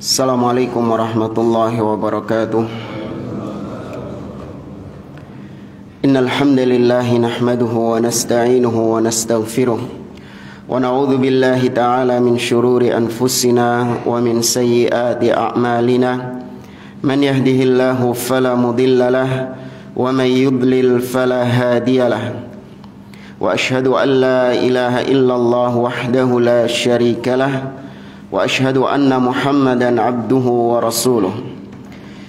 Assalamualaikum warahmatullahi wabarakatuh. Innal hamdalillahi nahmaduhu wa nasta'inuhu wa nastaghfiruh wa na'udzu billahi ta'ala min shururi anfusina wa min sayyiati a'malina. Man yahdihillahu fala mudilla lahu wa man yudlil fala hadiya lahu. Wa ashhadu an la ilaha illallah wahdahu la syarika lahu wa ashhadu anna Muhammadan abduhu wa rasuluh.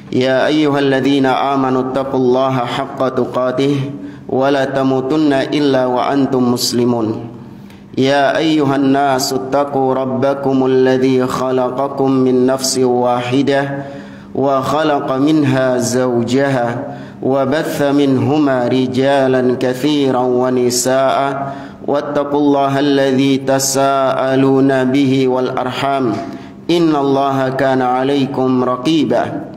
Ya ayyuhalladzina amanu taqullaha haqqa tuqatih wa la tamutunna illa wa antum muslimun. Ya ayyuhan nasu taqu rabbakumul ladzi khalaqakum min nafsin wahidah wa khalaqa minha zawjaha wa batha minhuma rijalan katsiran wa nisaa'a wattaqullaha alladzi tasaaluna bihi wal arham innallaha kana 'alaikum raqiba.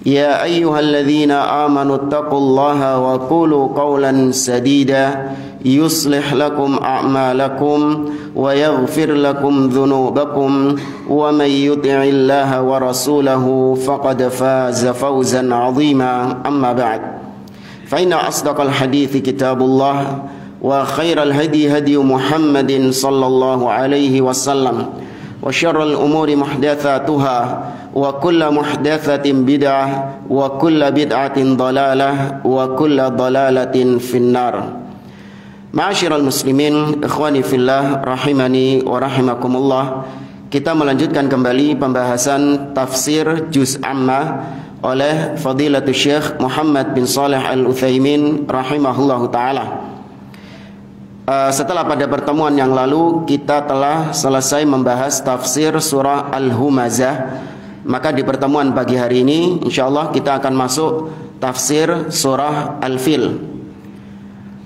Ya ayyuhalladzina amanu taqullaha wa qulu qawlan sadida yuslih lakum a'malakum wa yaghfir lakum dhunubakum wa may yuti'illaha wa rasulahu faqad faza fawzan 'azima. Amma ba'd, fa inna asdaqal hadithi kitabullah wa khairal hadi hadi Muhammadin sallallahu alaihi wasallam wa syarrul umuri muhdatsatuha wa kullu muhdatsatin bid'ah wa kullu bid'atin dhalalah wa kullu dhalalatin finnar. Ma'asyiral muslimin, ikhwani fillah rahimani wa rahimakumullah. Kita melanjutkan kembali pembahasan tafsir juz amma oleh Fadilatul Syekh Muhammad bin Shalih Al-Utsaimin rahimahullahu taala. Setelah pada pertemuan yang lalu kita telah selesai membahas tafsir surah Al-Humazah, maka di pertemuan pagi hari ini insyaallah kita akan masuk tafsir surah Al-Fil.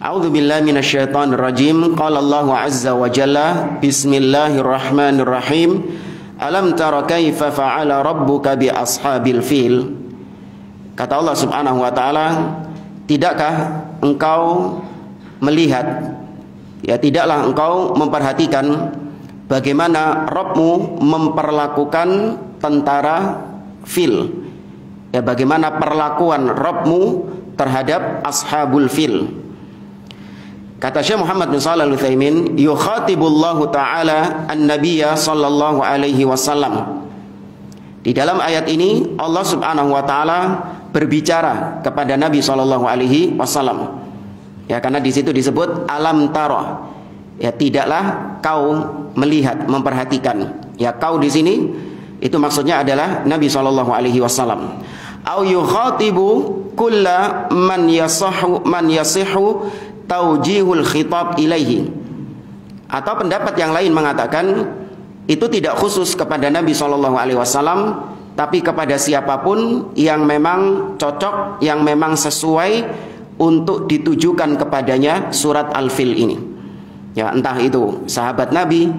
A'udzu billahi minasyaitonir rajim. Qala Allahu azza wa jalla, bismillahirrahmanirrahim. Alam tara kaifa fa'ala rabbuka bi ashabil fil. Kata Allah Subhanahu wa taala, tidakkah engkau melihat, ya tidaklah engkau memperhatikan bagaimana Rabbmu memperlakukan tentara fil, ya bagaimana perlakuan Rabbmu terhadap ashabul fil. Kata Syekh Muhammad bin Shalih Al-Utsaimin, yukhatibullahu ta'ala an-nabiyya sallallahu alaihi wasallam. Di dalam ayat ini Allah Subhanahu wa taala berbicara kepada Nabi sallallahu alaihi wasallam. Ya, karena di situ disebut alam tara. Ya, tidaklah kau melihat, memperhatikan. Ya, kau di sini itu maksudnya adalah Nabi sallallahu alaihi wasallam. Au yukhatibu kulla man yasihu taujihul khitab ilaihi. Atau pendapat yang lain mengatakan itu tidak khusus kepada Nabi sallallahu alaihi wasallam, tapi kepada siapapun yang memang cocok, yang memang sesuai untuk ditujukan kepadanya surat Al-Fil ini. Ya, entah itu sahabat Nabi,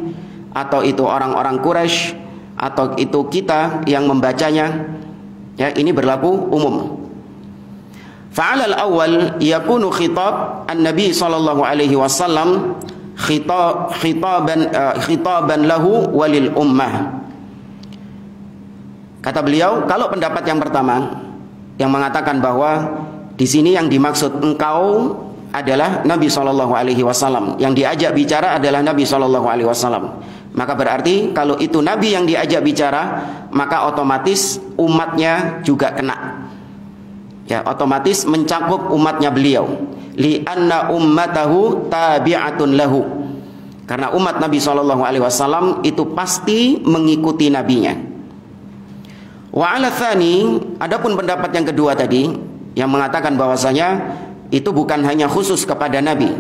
atau itu orang-orang Quraisy, atau itu kita yang membacanya. Ya, ini berlaku umum. Fa'alal awal yakunu khitab an-nabi sallallahu alaihi wasallam khitaban lahu walil ummah. Kata beliau, kalau pendapat yang pertama yang mengatakan bahwa di sini yang dimaksud engkau adalah Nabi sallallahu alaihi wasallam, yang diajak bicara adalah Nabi sallallahu alaihi wasallam, maka berarti kalau itu Nabi yang diajak bicara, maka otomatis umatnya juga kena. Ya, otomatis mencakup umatnya beliau. Li anna ummatahu tabi'atun lahu. Karena umat Nabi sallallahu alaihi wasallam itu pasti mengikuti nabinya. Wa ala tsani, adapun pendapat yang kedua tadi yang mengatakan bahwasanya itu bukan hanya khusus kepada Nabi.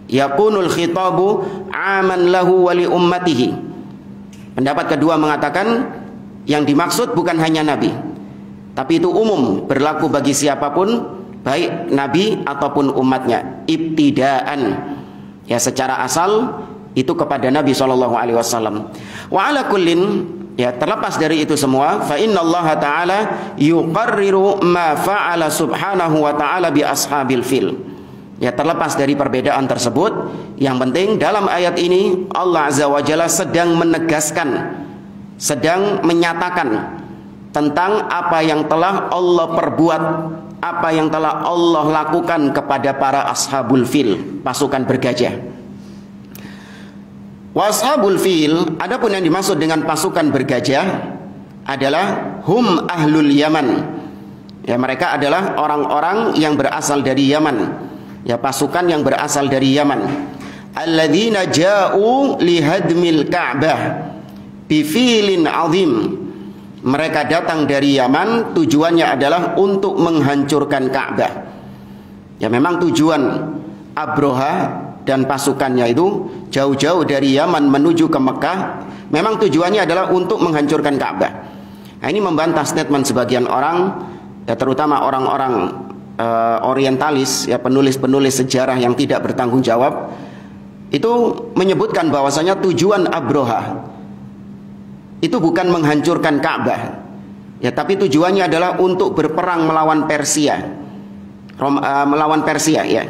Yakunul khitabu aman lahu wa li ummatihi. Pendapat kedua mengatakan yang dimaksud bukan hanya Nabi, tapi itu umum, berlaku bagi siapapun, baik Nabi ataupun umatnya. Ibtidaan, ya secara asal itu kepada Nabi SAW. Wa ala kullin, ya terlepas dari itu semua, fa innallaha ta'ala yuqarriru ma fa'ala subhanahu wa ta'ala bi ashabil fil. Ya, terlepas dari perbedaan tersebut, yang penting dalam ayat ini Allah Azza wa Jalla sedang menegaskan, sedang menyatakan tentang apa yang telah Allah perbuat, apa yang telah Allah lakukan kepada para ashabul fil, pasukan bergajah. Wa ashabul fil, adapun yang dimaksud dengan pasukan bergajah adalah hum ahlul Yaman. Ya, mereka adalah orang-orang yang berasal dari Yaman. Ya, pasukan yang berasal dari Yaman. Alladzina ja'u lihadmil Ka'bah bifilin azim. Mereka datang dari Yaman, tujuannya adalah untuk menghancurkan Ka'bah. Ya, memang tujuan Abroha dan pasukannya itu jauh-jauh dari Yaman menuju ke Mekah, memang tujuannya adalah untuk menghancurkan Ka'bah. Nah, ini membantah statement sebagian orang, ya, terutama orang-orang orientalis, ya, penulis-penulis sejarah yang tidak bertanggung jawab, itu menyebutkan bahwasanya tujuan Abroha itu bukan menghancurkan Ka'bah, ya, tapi tujuannya adalah untuk berperang melawan Persia, melawan Persia, ya.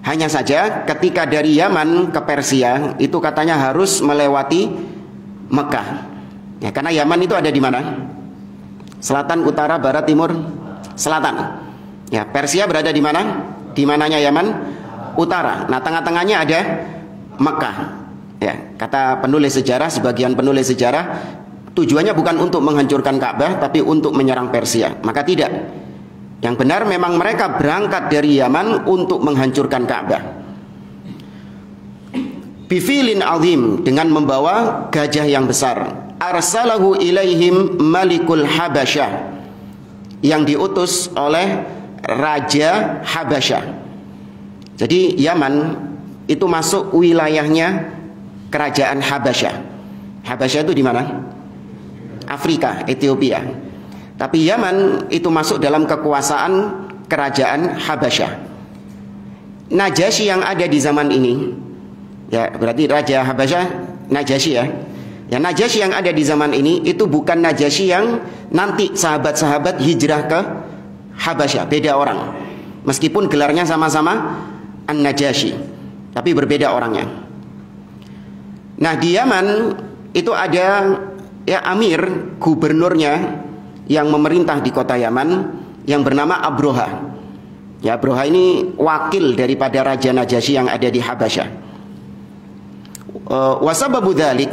Hanya saja ketika dari Yaman ke Persia itu katanya harus melewati Mekah, ya, karena Yaman itu ada di mana? Selatan, utara, barat, timur, selatan. Ya, Persia berada di mana? Di mananya Yaman? Utara. Nah, tengah-tengahnya ada Mekah. Ya, kata penulis sejarah, sebagian penulis sejarah, tujuannya bukan untuk menghancurkan Ka'bah, tapi untuk menyerang Persia. Maka tidak. Yang benar memang mereka berangkat dari Yaman untuk menghancurkan Ka'bah. Bifilin azim, dengan membawa gajah yang besar. Arsalahu ilaihim malikul Habasyah, yang diutus oleh Raja Habasyah. Jadi Yaman itu masuk wilayahnya kerajaan Habasyah. Habasyah itu di mana? Afrika, Ethiopia. Tapi Yaman itu masuk dalam kekuasaan kerajaan Habasyah. Najasyi yang ada di zaman ini, ya, berarti Raja Habasyah Najasyi, ya. Ya, Najasyi yang ada di zaman ini itu bukan Najasyi yang nanti sahabat-sahabat hijrah ke Habasyah, beda orang. Meskipun gelarnya sama-sama An-Najasyi, tapi berbeda orangnya. Nah, di Yaman itu ada, ya, amir, gubernurnya yang memerintah di kota Yaman yang bernama Abroha. Ya, Abroha ini wakil daripada Raja Najasyi yang ada di Habasyah. Wasababu dzalik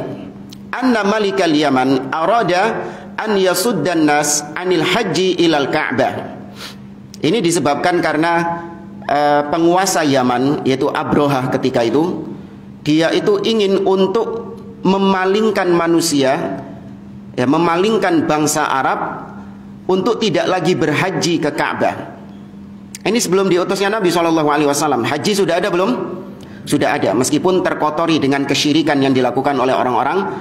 anna malikal Yaman arada an yasuddan nas anil haji ilal Ka'bah. Ini disebabkan karena penguasa Yaman, yaitu Abroha ketika itu, dia itu ingin untuk memalingkan manusia, ya, memalingkan bangsa Arab untuk tidak lagi berhaji ke Ka'bah. Ini sebelum diutusnya Nabi SAW. Haji sudah ada belum? Sudah ada, meskipun terkotori dengan kesyirikan yang dilakukan oleh orang-orang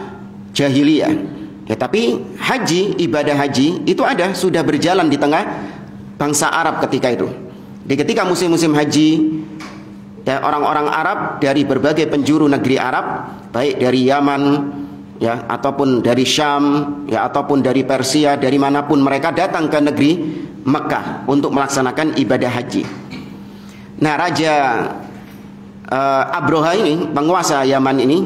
jahiliyah. Ya, tapi haji, ibadah haji itu ada, sudah berjalan di tengah bangsa Arab ketika itu. Di ketika musim-musim haji, ya, orang-orang Arab dari berbagai penjuru negeri Arab, baik dari Yaman, ya, ataupun dari Syam, ya, ataupun dari Persia, dari manapun mereka datang ke negeri Mekah untuk melaksanakan ibadah haji. Nah, Raja Abroha ini, penguasa Yaman ini,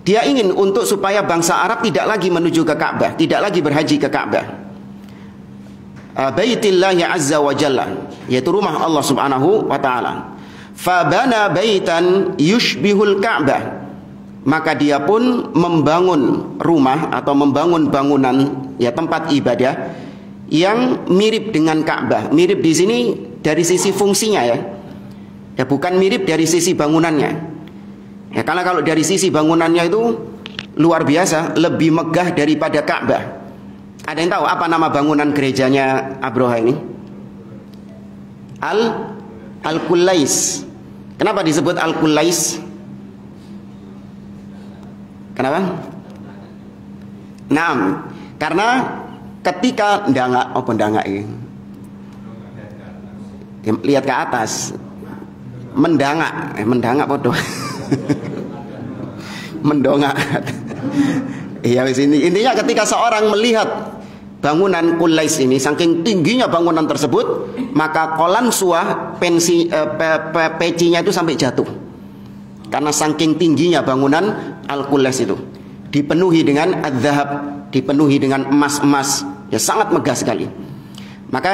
dia ingin untuk supaya bangsa Arab tidak lagi menuju ke Ka'bah, tidak lagi berhaji ke Ka'bah. Baitillahi azza wa jalla, yaitu rumah Allah subhanahu wa ta'ala. Fabana baitan yushbihul Ka'bah, maka dia pun membangun rumah atau membangun bangunan, ya, tempat ibadah yang mirip dengan Ka'bah. Mirip di sini dari sisi fungsinya, ya. Ya, bukan mirip dari sisi bangunannya. Ya, karena kalau dari sisi bangunannya itu luar biasa, lebih megah daripada Ka'bah. Ada yang tahu apa nama bangunan gerejanya Abroha ini? Al-Qullais. Kenapa disebut Al-Qullais? Kenapa? Nah, karena ketika ndangak ini, lihat ke atas, mendangak bodoh. Mendongak. Iya, intinya ketika seorang melihat bangunan Qullais ini, saking tingginya bangunan tersebut, maka kolan suah pecinya itu sampai jatuh, karena saking tingginya bangunan Al-Qullais itu. dipenuhi dengan adzahab, dipenuhi dengan emas-emas, ya sangat megah sekali. Maka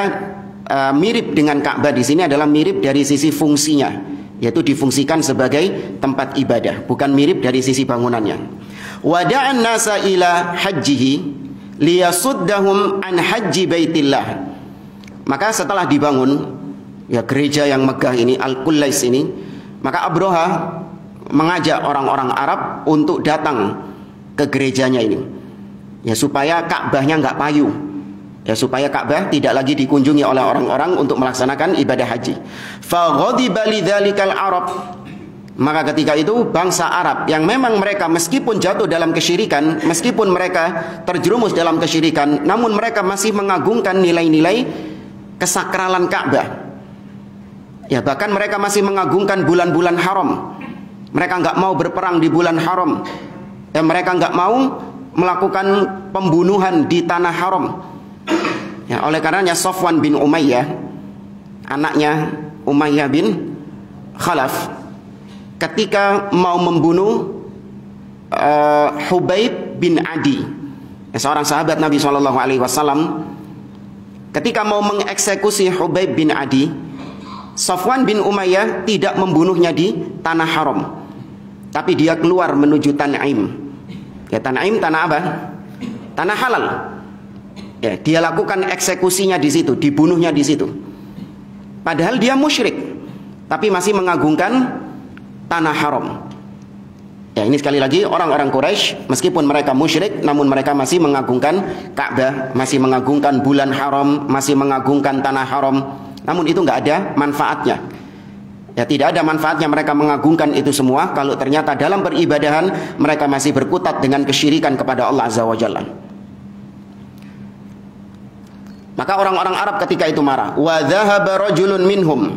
mirip dengan Ka'bah di sini adalah mirip dari sisi fungsinya, yaitu difungsikan sebagai tempat ibadah, bukan mirip dari sisi bangunannya. Wada'an nasa ila hajjihi liyasuddahum an hajji baitillah. Maka setelah dibangun ya gereja yang megah ini, Al-Qullais ini, maka Abroha mengajak orang-orang Arab untuk datang ke gerejanya ini, ya supaya Ka'bahnya nggak payu, ya supaya Ka'bah tidak lagi dikunjungi oleh orang-orang untuk melaksanakan ibadah haji. Faghadiba lidzalikal Arab. Maka ketika itu bangsa Arab yang memang mereka meskipun jatuh dalam kesyirikan, meskipun mereka terjerumus dalam kesyirikan, namun mereka masih mengagungkan nilai-nilai kesakralan Ka'bah. Ya bahkan mereka masih mengagungkan bulan-bulan haram. Mereka nggak mau berperang di bulan haram. Dan mereka nggak mau melakukan pembunuhan di tanah haram. Ya, oleh karenanya Safwan bin Umayyah, anaknya Umayyah bin Khalaf, ketika mau membunuh Hubaib bin Adi, seorang sahabat Nabi SAW, ketika mau mengeksekusi Hubaib bin Adi, Safwan bin Umayyah tidak membunuhnya di tanah haram, tapi dia keluar menuju Tan'im. Ya, Tan'im tanah apa? Tanah halal. Ya, dia lakukan eksekusinya di situ, dibunuhnya di situ. Padahal dia musyrik, tapi masih mengagungkan tanah haram. Ya, ini sekali lagi orang-orang Quraisy meskipun mereka musyrik, namun mereka masih mengagungkan Ka'bah, masih mengagungkan bulan haram, masih mengagungkan tanah haram. Namun itu nggak ada manfaatnya. Ya, tidak ada manfaatnya mereka mengagungkan itu semua kalau ternyata dalam peribadahan mereka masih berkutat dengan kesyirikan kepada Allah Azza wa Jalla. Maka orang-orang Arab ketika itu marah. Wa dhahaba rajulun minhum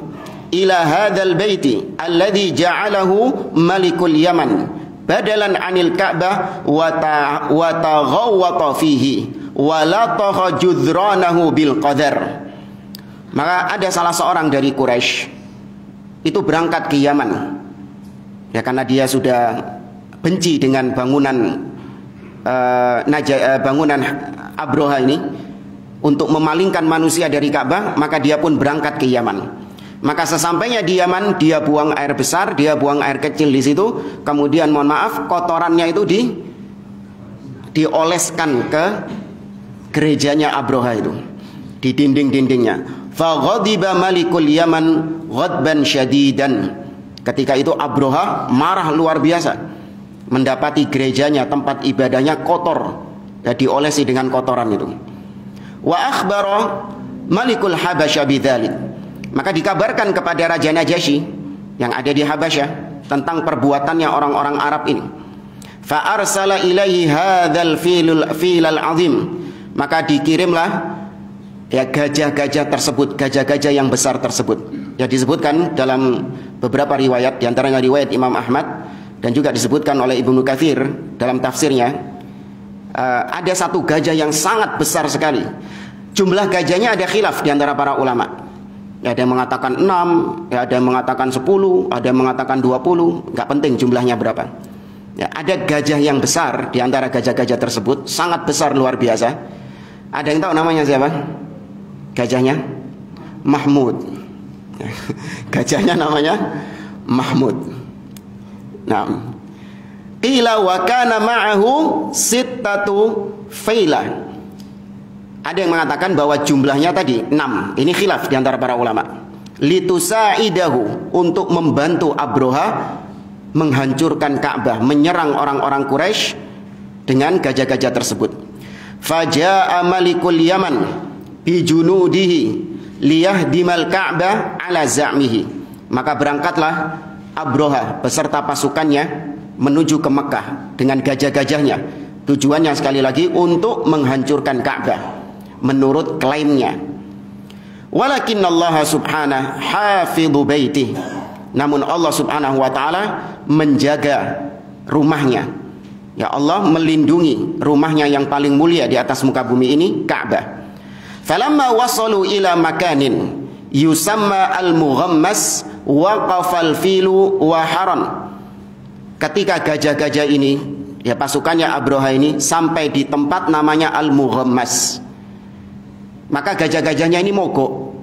ila hadzal baiti alladhi ja'alahu malikul Yaman badalan 'anil Ka'bah wa taghawwata fihi wa lataha judranahu bil qadar. Maka ada salah seorang dari Quraisy itu berangkat ke Yaman, ya karena dia sudah benci dengan bangunan bangunan Abroha ini untuk memalingkan manusia dari Ka'bah, maka dia pun berangkat ke Yaman. Maka sesampainya di Yaman, dia buang air besar, dia buang air kecil di situ, kemudian mohon maaf kotorannya itu dioleskan ke gerejanya Abroha itu, di dinding-dindingnya. Faghadiba malikul Yaman ghadban syadidan. Ketika itu Abroha marah luar biasa, mendapati gerejanya, tempat ibadahnya kotor, ya diolesi dengan kotoran itu. Wa akhbara malikul Habasyah bidzalik. Maka dikabarkan kepada Raja Najasyi yang ada di Habasyah tentang perbuatannya orang-orang Arab ini. Fa arsala ilaihi hadzal filal azim. Maka dikirimlah ya gajah-gajah tersebut, gajah-gajah yang besar tersebut. Ya disebutkan dalam beberapa riwayat, diantaranya riwayat Imam Ahmad dan juga disebutkan oleh Ibnu Katsir dalam tafsirnya. Ada satu gajah yang sangat besar sekali. Jumlah gajahnya ada khilaf di antara para ulama. Ya, ada yang mengatakan 6, ya ada yang mengatakan 10, ada yang mengatakan 20, nggak penting jumlahnya berapa. Ya, ada gajah yang besar di antara gajah-gajah tersebut, sangat besar luar biasa. Ada yang tahu namanya siapa? Gajahnya Mahmud. Gajahnya namanya Mahmud. Nah, qila wa kana ma'ahu sittatu faila. Ada yang mengatakan bahwa jumlahnya tadi 6. Ini khilaf di antara para ulama. Litusaidahu, untuk membantu Abroha menghancurkan Ka'bah, menyerang orang-orang Quraisy dengan gajah-gajah tersebut. Faja'a malikul Yaman bijunudihi liyahdimal Ka'bah ala za'mihi. Maka berangkatlah Abroha beserta pasukannya menuju ke Mekah dengan gajah-gajahnya. Tujuannya sekali lagi untuk menghancurkan Ka'bah menurut klaimnya. Walakin Allah subhanahu hafidhu baitih. Namun Allah subhanahu wa ta'ala menjaga rumahnya. Ya, Allah melindungi rumahnya yang paling mulia di atas muka bumi ini, Ka'bah. Falamma wasalu ila makanin yusamma al-mughammas waqafal filu wa haran. Ketika gajah-gajah ini ya pasukannya Abraha ini sampai di tempat namanya Al-Mughammas. Maka gajah-gajahnya ini mogok,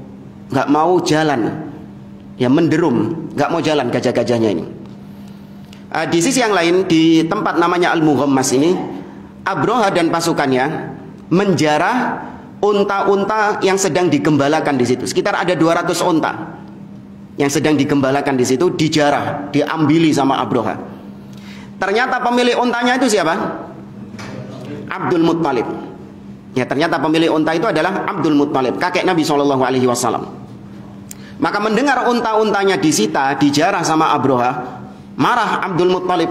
nggak mau jalan, ya menderum, nggak mau jalan gajah-gajahnya ini. Di sisi yang lain, di tempat namanya Al-Mughammas ini, Abraha dan pasukannya menjarah unta-unta yang sedang digembalakan di situ. Sekitar ada 200 unta yang sedang digembalakan di situ, dijarah, diambili sama Abraha. Ternyata pemilik untanya itu siapa? Abdul Muttalib. Ya, ternyata pemilik unta itu adalah Abdul Muttalib, kakek Nabi SAW. Maka mendengar unta-untanya disita, dijarah sama Abraha, marah Abdul Muttalib.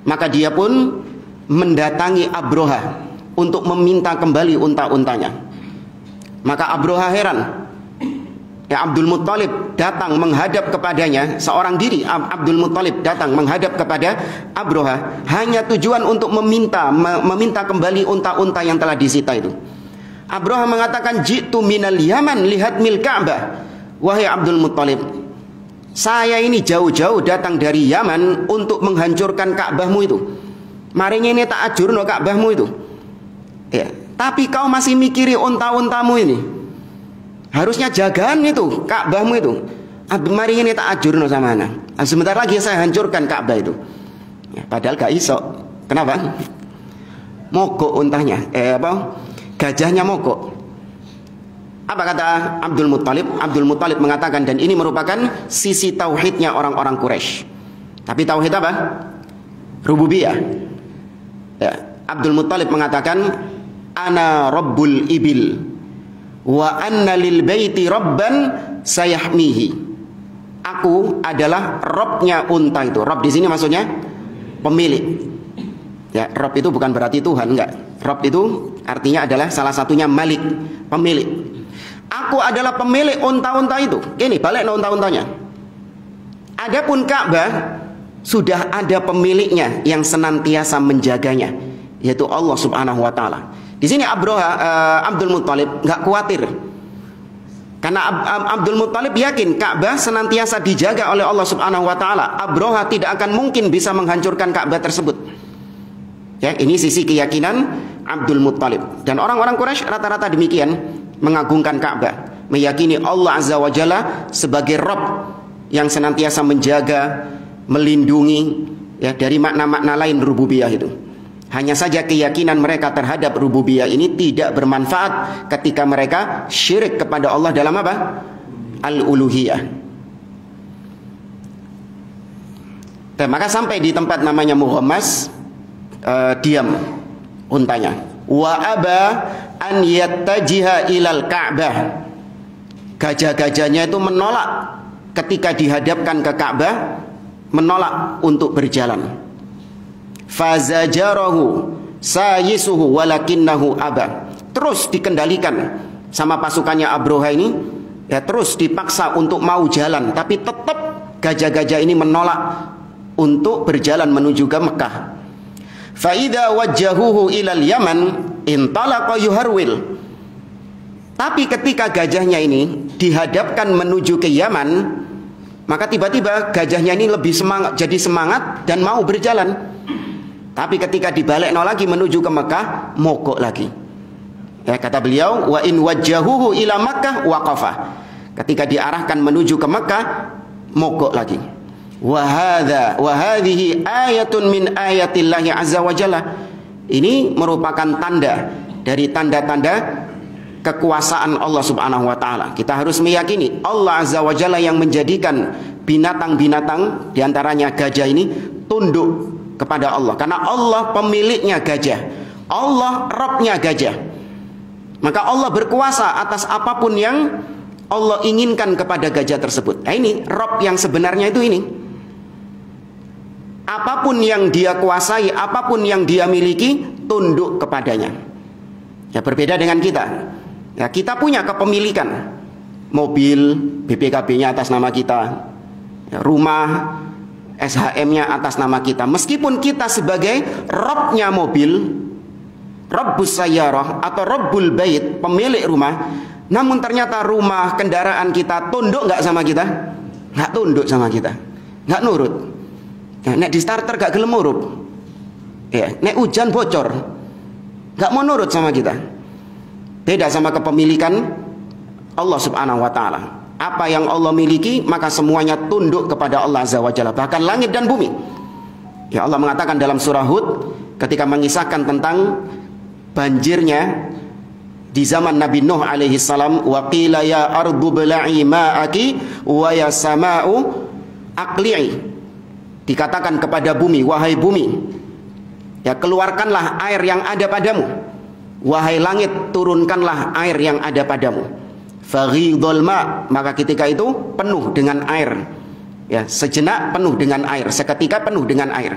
Maka dia pun mendatangi Abraha untuk meminta kembali unta-untanya. Maka Abraha heran. Ya, Abdul Muttalib datang menghadap kepadanya, seorang diri Abdul Muttalib datang menghadap kepada Abraha hanya tujuan untuk meminta kembali unta-unta yang telah disita itu. Abraha mengatakan, "Jitu minal Yaman lihat mil Ka'bah." Wahai Abdul Muttalib, saya ini jauh-jauh datang dari Yaman untuk menghancurkan Ka'bahmu itu. Marinya ini tak ajurno Ka'bahmu itu. Ya, tapi kau masih mikiri unta-untamu ini. Harusnya jagaan itu Ka'bahmu itu. Mari ini tak ajurno sama anak. Sebentar lagi saya hancurkan Ka'bah itu. Ya, padahal gak iso. Kenapa? Mogok untanya. Gajahnya mogok. Apa kata Abdul Muttalib? Abdul Muttalib mengatakan, dan ini merupakan sisi tauhidnya orang-orang Quraisy. Tapi tauhid apa? Rububiyah. Ya, Abdul Muttalib mengatakan, "Ana Rabbul Ibil. Wa anna lil baiti rabban sayahmihi." Aku adalah Robnya unta itu. Rob di sini maksudnya pemilik. Ya, Rob itu bukan berarti Tuhan, enggak. Rob itu artinya adalah salah satunya Malik, pemilik. Aku adalah pemilik unta-unta itu. Ini balik unta-untanya. Adapun Ka'bah sudah ada pemiliknya yang senantiasa menjaganya, yaitu Allah Subhanahu wa taala. Di sini Abdul Muttalib nggak khawatir, karena Abdul Muttalib yakin Ka'bah senantiasa dijaga oleh Allah Subhanahu wa taala. Abraha tidak akan mungkin bisa menghancurkan Ka'bah tersebut. Ya, ini sisi keyakinan Abdul Muttalib. Dan orang-orang Quraisy rata-rata demikian, mengagungkan Ka'bah, meyakini Allah Azza wa Jalla sebagai Rabb yang senantiasa menjaga, melindungi, ya, dari makna-makna lain rububiyah itu. Hanya saja keyakinan mereka terhadap rububiyah ini tidak bermanfaat ketika mereka syirik kepada Allah dalam apa? Al-uluhiyah. Dan maka sampai di tempat namanya Mughammas, diam untanya. Wa aba an yattajiha ilal Ka'bah. Gajah-gajahnya itu menolak ketika dihadapkan ke Ka'bah, menolak untuk berjalan. Fazajarahu sayisuhu walakinnahu aba. Terus dikendalikan sama pasukannya Abraha ini, ya, terus dipaksa untuk mau jalan, tapi tetap gajah-gajah ini menolak untuk berjalan menuju ke Mekah. Fa idza wajjahuhu ilal Yaman intalaqa yuharwil. Tapi ketika gajahnya ini dihadapkan menuju ke Yaman, maka tiba-tiba gajahnya ini lebih semangat, jadi semangat dan mau berjalan. Tapi ketika dibalikno lagi menuju ke Mekah, mogok lagi. Ya, kata beliau, wa in wajjahuhu ila Makkah waqafa. Ketika diarahkan menuju ke Mekah, mogok lagi. Wa hadhihi ayatun min ayatillahi azza wa jalla. Ini merupakan tanda dari tanda-tanda kekuasaan Allah Subhanahu wa taala. Kita harus meyakini Allah Azza wa Jalla yang menjadikan binatang-binatang diantaranya gajah ini tunduk kepada Allah, karena Allah pemiliknya gajah, Allah Rabbnya gajah. Maka Allah berkuasa atas apapun yang Allah inginkan kepada gajah tersebut. Nah, ini Rabb yang sebenarnya itu ini. Apapun yang dia kuasai, apapun yang dia miliki, tunduk kepadanya. Ya, berbeda dengan kita. Ya, kita punya kepemilikan. Mobil, BPKB-nya atas nama kita. Ya, rumah, SHM-nya atas nama kita. Meskipun kita sebagai Rabbnya mobil, Rabbus Sayyarah atau Rabbul Bait, pemilik rumah, namun ternyata rumah, kendaraan kita tunduk nggak sama kita? Nggak tunduk sama kita, nggak nurut. Nah, nek di starter gak gelem murup. Ya, nek hujan bocor, nggak mau nurut sama kita. Beda sama kepemilikan Allah Subhanahu wa taala. Apa yang Allah miliki, maka semuanya tunduk kepada Allah Azza wa Jalla, bahkan langit dan bumi. Ya, Allah mengatakan dalam surah Hud ketika mengisahkan tentang banjirnya di zaman Nabi Nuh alaihi salam, wa qila ya ardu bla'i ma'aki wa ya sama'u aqli'i. Dikatakan kepada bumi, wahai bumi, ya keluarkanlah air yang ada padamu. Wahai langit, turunkanlah air yang ada padamu. Faghidul ma, maka ketika itu penuh dengan air. Ya, sejenak penuh dengan air, seketika penuh dengan air.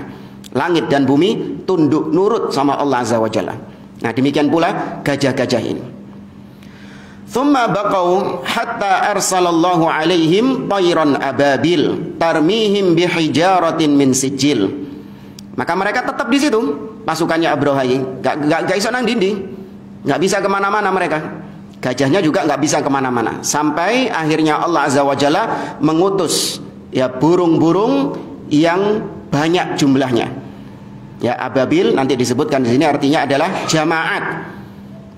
Langit dan bumi tunduk nurut sama Allah Azza wa Jalla. Nah, demikian pula gajah-gajah ini. Thumma baqau hatta arsalallahu alaihim tayran ababil tarmihim bihijaratin min sijil. Maka mereka tetap di situ, pasukannya Abraha ini. Gak iso nang dinding, gak bisa kemana-mana mereka. Gajahnya juga gak bisa kemana-mana. Sampai akhirnya Allah Azza wa Jalla mengutus ya burung-burung yang banyak jumlahnya. Ya, ababil nanti disebutkan di sini artinya adalah jamaat.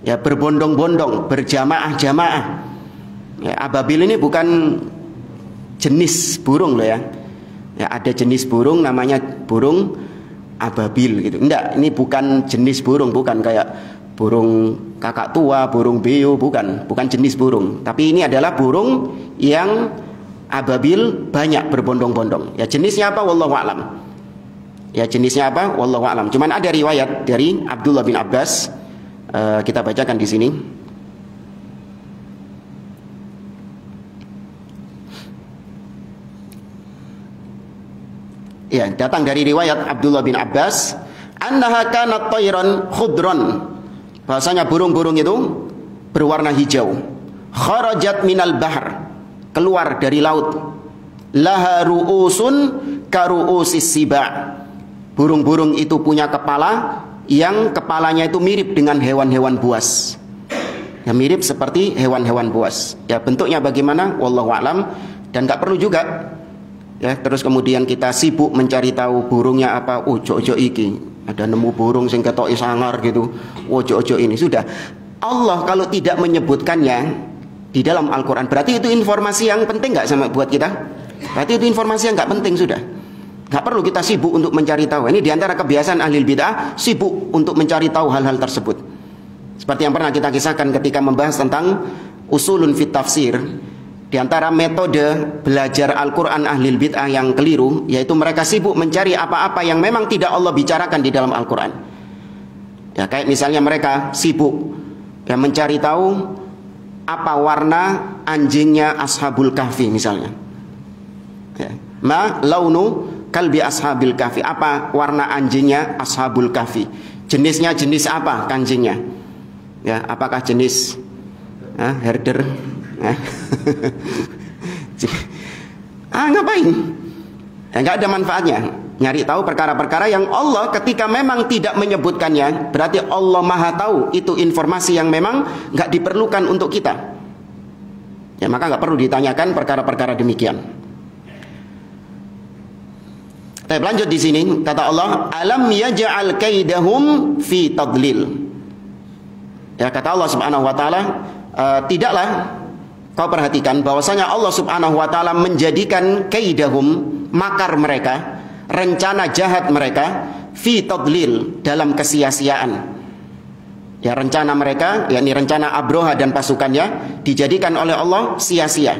Ya, berbondong-bondong, berjamaah-jamaah. Ya, ababil ini bukan jenis burung loh ya. Ya, ada jenis burung namanya burung ababil gitu. Enggak, ini bukan jenis burung, bukan kayak burung kakak tua, burung beo, bukan jenis burung. Tapi ini adalah burung yang ababil banyak berbondong-bondong. Ya, jenisnya apa wallahu a'lam. Ya, jenisnya apa wallahu a'lam. Cuman ada riwayat dari Abdullah bin Abbas, kita bacakan di sini. Ya, datang dari riwayat Abdullah bin Abbas, annaha kanat tayran khudran. Bahasanya burung-burung itu berwarna hijau. Kharajat minal bahr, keluar dari laut. Laha ru'usun karu'usis siba. Burung-burung itu punya kepala yang kepalanya itu mirip dengan hewan-hewan buas. Ya, mirip seperti hewan-hewan buas. Ya, bentuknya bagaimana wallahu a'lam, dan gak perlu juga ya terus kemudian kita sibuk mencari tahu burungnya apa. Ojo-ojo iki ada nemu burung sing ketoki sangar gitu, ojo-ojo ini. Sudah, Allah kalau tidak menyebutkannya di dalam Al-Quran, berarti itu informasi yang penting nggak sama buat kita? Berarti itu informasi yang nggak penting, sudah. Nggak perlu kita sibuk untuk mencari tahu. Ini diantara kebiasaan ahli bid'ah, sibuk untuk mencari tahu hal-hal tersebut. Seperti yang pernah kita kisahkan ketika membahas tentang usulun fit tafsir. Di antara metode belajar Al-Quran ahli bid'ah yang keliru, yaitu mereka sibuk mencari apa-apa yang memang tidak Allah bicarakan di dalam Al-Quran. Ya, kayak misalnya mereka sibuk ya mencari tahu apa warna anjingnya Ashabul Kahfi misalnya. Ya. Ma launu kalbi Ashabil Kahfi, apa warna anjingnya Ashabul Kahfi? Jenisnya jenis apa anjingnya? Ya, apakah jenis herder? Ngapain? Ya, nggak ada manfaatnya. Nyari tahu perkara-perkara yang Allah ketika memang tidak menyebutkannya, berarti Allah Maha tahu itu informasi yang memang nggak diperlukan untuk kita. Ya, maka nggak perlu ditanyakan perkara-perkara demikian. Tapi lanjut di sini kata Allah, alam yaj'al kaidahum fi tadlil. Ya, kata Allah Subhanahu wa taala, tidaklah kau perhatikan bahwasanya Allah Subhanahu wa taala menjadikan kaidahum, makar mereka, rencana jahat mereka, fi tadlil, dalam kesia-siaan. Ya, rencana mereka, yakni rencana Abraha dan pasukannya, dijadikan oleh Allah sia-sia,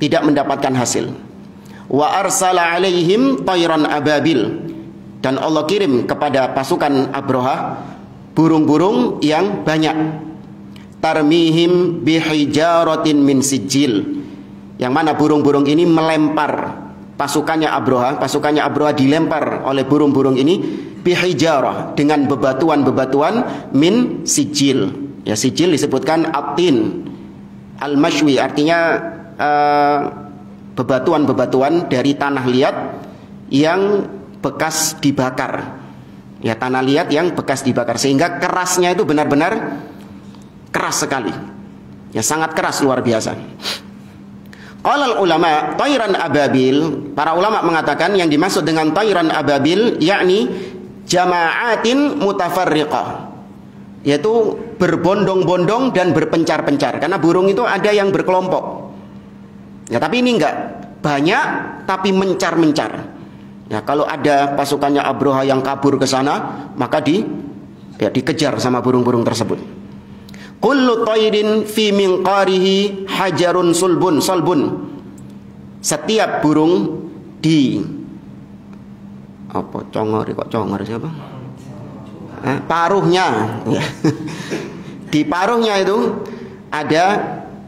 tidak mendapatkan hasil. Wa arsala alaihim tayran ababil, dan Allah kirim kepada pasukan Abraha burung-burung yang banyak. Tarmihim bihijaratin min sijil, yang mana burung-burung ini melempar pasukannya Abraha dilempar oleh burung-burung ini bihijarah, dengan bebatuan-bebatuan min sijil. Ya, sijil disebutkan atin al-mashwi, artinya bebatuan-bebatuan dari tanah liat yang bekas dibakar. Ya, tanah liat yang bekas dibakar, sehingga kerasnya itu benar-benar keras sekali. Ya, sangat keras, luar biasa. Qalal ulama tayran ababil, para ulama mengatakan yang dimaksud dengan tayran ababil yakni jama'atin mutafarriqah, yaitu berbondong-bondong dan berpencar-pencar. Karena burung itu ada yang berkelompok. Ya, tapi ini enggak, banyak tapi mencar-mencar. Ya, kalau ada pasukannya Abroha yang kabur ke sana, maka dikejar sama burung-burung tersebut. Kullu tayrin fi minqarihi hajarun solbun. Setiap burung di congor siapa? Paruhnya. Di paruhnya itu ada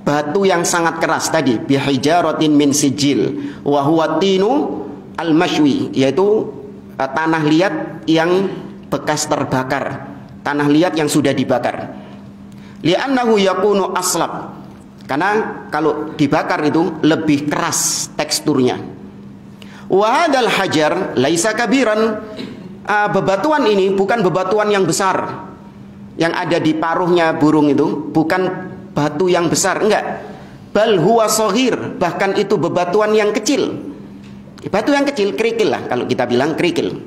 batu yang sangat keras tadi, bihijaratin min sijil wa huwa tinu al-mashwi, yaitu tanah liat yang bekas terbakar, tanah liat yang sudah dibakar. Li'annahu yakunu aslab, karena kalau dibakar itu lebih keras teksturnya. Wa hadzal hajar laisa kabiran, bebatuan ini bukan bebatuan yang besar. Yang ada di paruhnya burung itu bukan batu yang besar, enggak. Bal huwa shaghir, bahkan itu bebatuan yang kecil. Batu yang kecil, kerikil lah kalau kita bilang kerikil.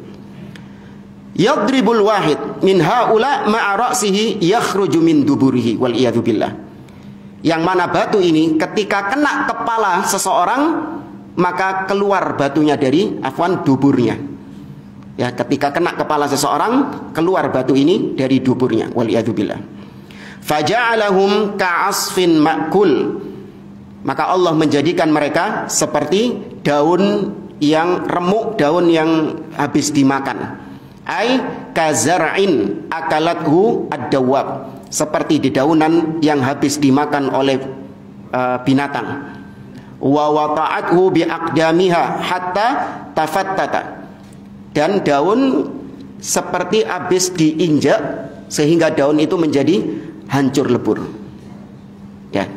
Yadribul wahid min haula ma'a ra'sihi yakhruju min duburihi wal iyadu billah. Yang mana batu ini ketika kena kepala seseorang, maka keluar batunya dari duburnya. Ya, ketika kena kepala seseorang, keluar batu ini dari duburnya wal iyadu billah. Faja'alahum ka'asfin ma'kul, maka Allah menjadikan mereka seperti daun yang remuk, daun yang habis dimakan. Ai kazar'in akalathu ad-dawab, seperti dedaunan yang habis dimakan oleh binatang. Wa wata'athu bi aqdamiha hatta tafattata, dan daun seperti habis diinjak sehingga daun itu menjadi hancur lebur. Ya.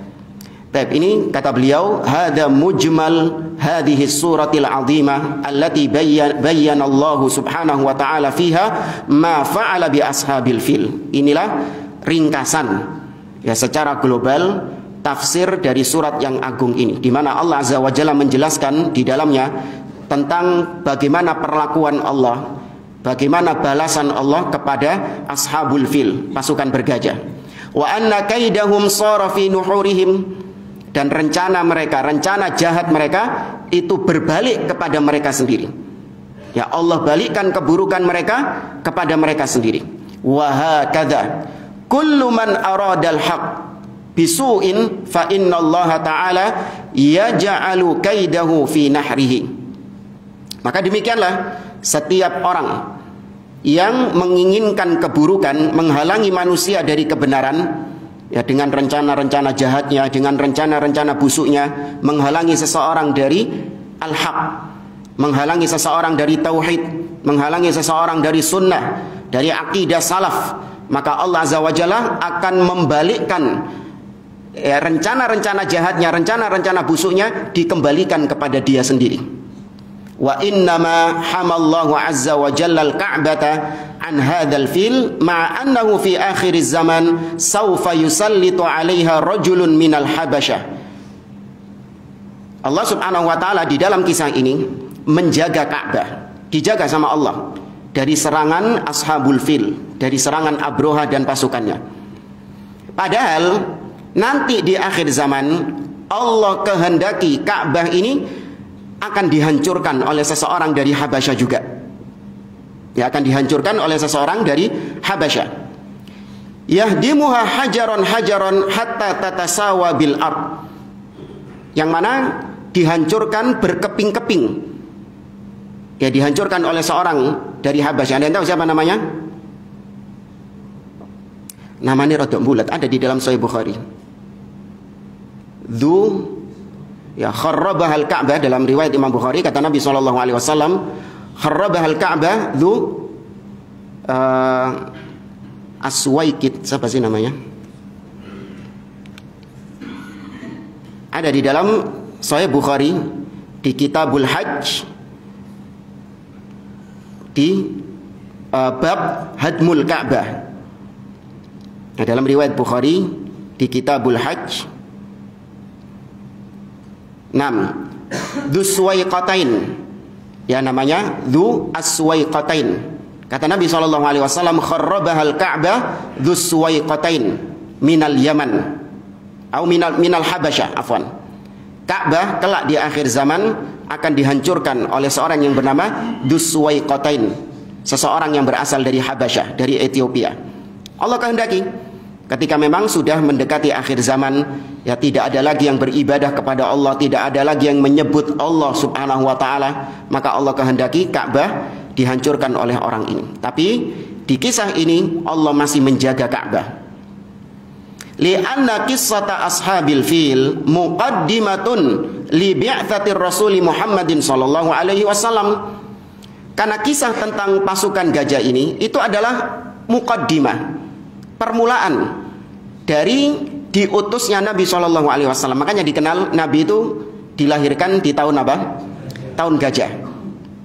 Baik, ini kata beliau, hada mujmal hadhihi suratil azimah allati bayyana Allah subhanahu wa ta'ala fiha ma fa'ala bi ashabil fil. Inilah ringkasan ya secara global tafsir dari surat yang agung ini, di mana Allah azza wa jalla menjelaskan di dalamnya tentang bagaimana perlakuan Allah, bagaimana balasan Allah kepada ashabul fil, pasukan bergajah. Wa anna kaidahum sara fi nuhurihim, dan rencana mereka, rencana jahat mereka itu berbalik kepada mereka sendiri. Ya, Allah balikkan keburukan mereka kepada mereka sendiri. Wa hakadha kullu man aradal haq bisu'in fa innallaha ta'ala yaj'alu kaidahu fi nahrihi. Maka demikianlah setiap orang yang menginginkan keburukan, menghalangi manusia dari kebenaran, ya, dengan rencana-rencana jahatnya, dengan rencana-rencana busuknya, menghalangi seseorang dari al-haq, menghalangi seseorang dari tauhid, menghalangi seseorang dari sunnah, dari akidah salaf, maka Allah azza wa jalla akan membalikkan rencana-rencana jahatnya, rencana-rencana busuknya dikembalikan kepada dia sendiri. Wa innama hamallahu azza wa jalla al-ka'bata an hadzal fil ma annahu fi akhir zaman sawfa yusallitu 'alaiha rajulun minal habasyah. Allah subhanahu wa ta'ala di dalam kisah ini menjaga Ka'bah, dijaga sama Allah dari serangan ashabul fil, dari serangan Abroha dan pasukannya. Padahal nanti di akhir zaman Allah kehendaki Ka'bah ini akan dihancurkan oleh seseorang dari Habasyah juga. Ya, akan dihancurkan oleh seseorang dari Habasyah. Yahdimuha hajaron hatta tatasawa bil ard. Yang mana dihancurkan berkeping-keping. Ya, dihancurkan oleh seorang dari Habasyah. Anda tahu siapa namanya? Namanya rodok bulat, ada di dalam Sahih Bukhari. Ya, kharrabahal Ka'bah, dalam riwayat Imam Bukhari kata Nabi SAW, kharrabahal Ka'bah Aswaikid, siapa sih namanya? Ada di dalam Sahih Bukhari di Kitabul Hajj di bab Hadmul Ka'bah. Nah, dalam riwayat Bukhari di Kitabul Hajj 6 Dzu Suwaiqatain, ya, namanya Dzu As-Suwaiqatain, Kata Nabi SAW, kharrabahal Ka'bah dzus suwaiqatain minal Yaman atau minal Habasyah, afwan. Ka'bah kelak di akhir zaman akan dihancurkan oleh seorang yang bernama dzus suwaiqatain, seseorang yang berasal dari Habasyah, dari Ethiopia. Allah kehendaki ketika memang sudah mendekati akhir zaman, ya tidak ada lagi yang beribadah kepada Allah, tidak ada lagi yang menyebut Allah Subhanahu wa taala, maka Allah kehendaki Ka'bah dihancurkan oleh orang ini. Tapi di kisah ini Allah masih menjaga Ka'bah. Li'anna qissata ashabil fil muqaddimatun li bi'tsatir Rasul Muhammadin sallallahu alaihi wasallam. Karena kisah tentang pasukan gajah ini itu adalah muqaddimah, permulaan dari diutusnya Nabi sallallahu alaihi wasallam. Makanya dikenal Nabi itu dilahirkan di tahun apa? Tahun gajah.